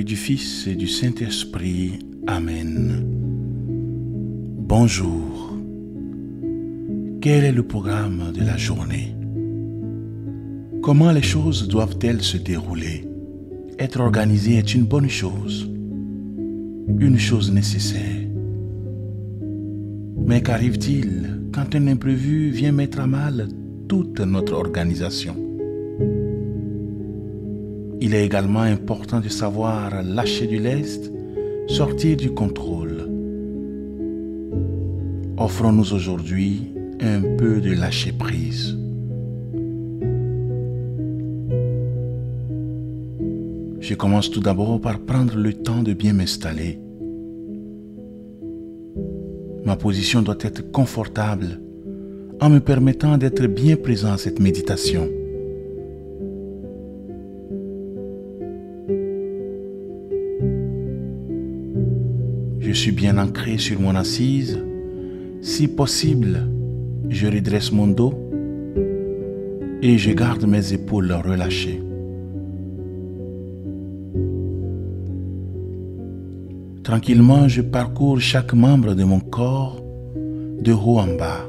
et du Fils et du Saint-Esprit. Amen. Bonjour. Quel est le programme de la journée? Comment les choses doivent-elles se dérouler? Être organisé est une bonne chose, une chose nécessaire. Mais qu'arrive-t-il quand un imprévu vient mettre à mal toute notre organisation? Il est également important de savoir lâcher du lest, sortir du contrôle. Offrons-nous aujourd'hui un peu de lâcher-prise. Je commence tout d'abord par prendre le temps de bien m'installer. Ma position doit être confortable en me permettant d'être bien présent à cette méditation. Je suis bien ancré sur mon assise. Si possible, je redresse mon dos et je garde mes épaules relâchées. Tranquillement, je parcours chaque membre de mon corps de haut en bas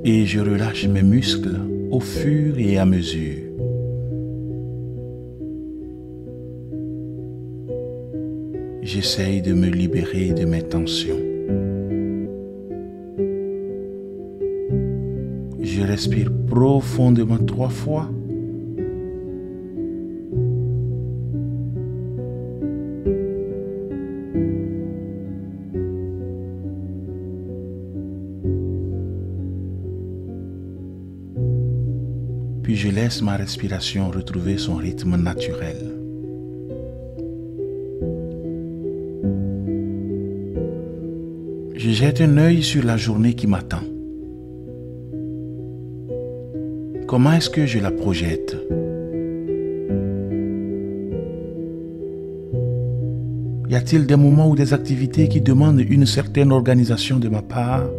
et je relâche mes muscles au fur et à mesure. J'essaye de me libérer de mes tensions. Je respire profondément 3 fois. Puis je laisse ma respiration retrouver son rythme naturel. Je jette un œil sur la journée qui m'attend. Comment est-ce que je la projette? Y a-t-il des moments ou des activités qui demandent une certaine organisation de ma part?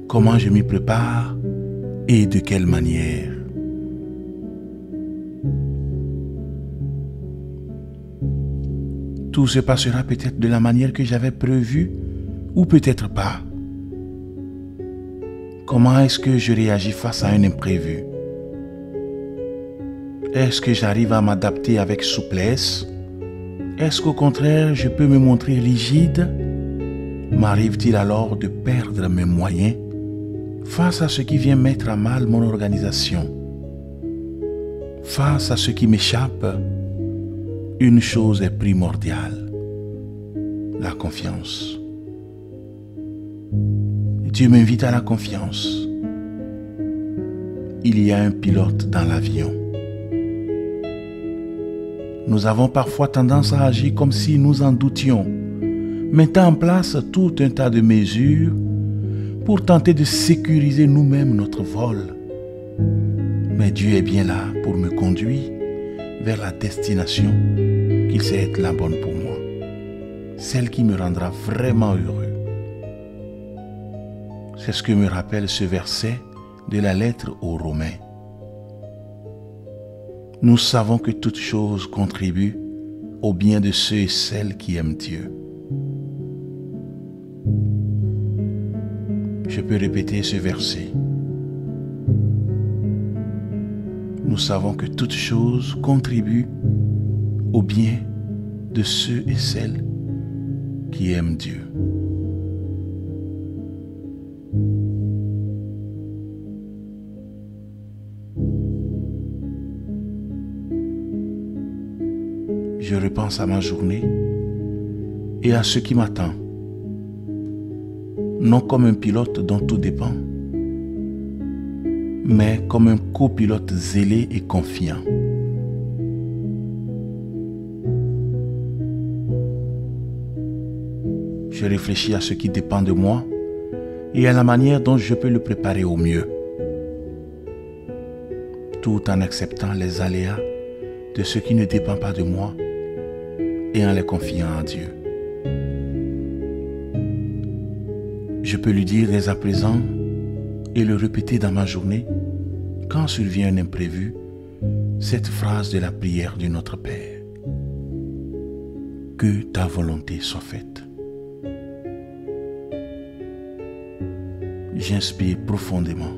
Comment je m'y prépare et de quelle manière? Tout se passera peut-être de la manière que j'avais prévue ou peut-être pas. Comment est-ce que je réagis face à un imprévu? Est-ce que j'arrive à m'adapter avec souplesse? Est-ce qu'au contraire, je peux me montrer rigide? M'arrive-t-il alors de perdre mes moyens face à ce qui vient mettre à mal mon organisation? Face à ce qui m'échappe, une chose est primordiale, la confiance. Dieu m'invite à la confiance. Il y a un pilote dans l'avion. Nous avons parfois tendance à agir comme si nous en doutions, mettant en place tout un tas de mesures pour tenter de sécuriser nous-mêmes notre vol. Mais Dieu est bien là pour me conduire vers la destination qu'il sait être la bonne pour moi, celle qui me rendra vraiment heureux. C'est ce que me rappelle ce verset de la lettre aux Romains. Nous savons que toute chose contribue au bien de ceux et celles qui aiment Dieu. Je peux répéter ce verset. Nous savons que toute chose contribue au bien de ceux et celles qui aiment Dieu. Je repense à ma journée et à ce qui m'attend, non comme un pilote dont tout dépend, mais comme un copilote zélé et confiant. Je réfléchis à ce qui dépend de moi et à la manière dont je peux le préparer au mieux, tout en acceptant les aléas de ce qui ne dépend pas de moi et en les confiant à Dieu. Je peux lui dire dès à présent et le répéter dans ma journée quand survient un imprévu, cette phrase de la prière de notre Père. Que ta volonté soit faite. J'inspire profondément.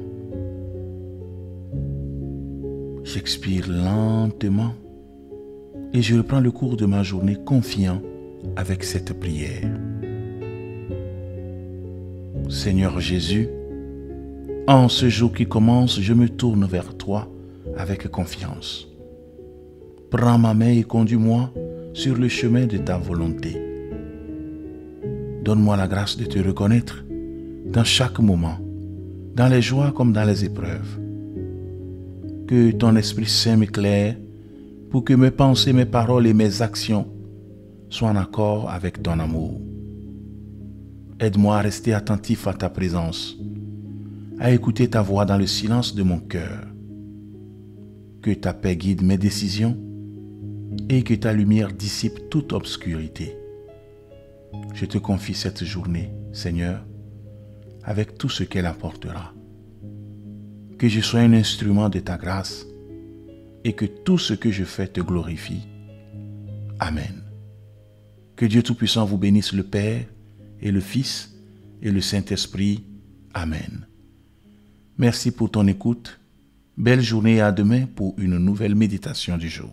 J'expire lentement et je reprends le cours de ma journée confiant avec cette prière. Seigneur Jésus, en ce jour qui commence, je me tourne vers toi avec confiance. Prends ma main et conduis-moi sur le chemin de ta volonté. Donne-moi la grâce de te reconnaître dans chaque moment, dans les joies comme dans les épreuves. Que ton Esprit Saint m'éclaire pour que mes pensées, mes paroles et mes actions soient en accord avec ton amour. Aide-moi à rester attentif à ta présence, à écouter ta voix dans le silence de mon cœur. Que ta paix guide mes décisions et que ta lumière dissipe toute obscurité. Je te confie cette journée, Seigneur, avec tout ce qu'elle apportera. Que je sois un instrument de ta grâce et que tout ce que je fais te glorifie. Amen. Que Dieu Tout-Puissant vous bénisse, le Père et le Fils et le Saint-Esprit. Amen. Merci pour ton écoute. Belle journée et à demain pour une nouvelle méditation du jour.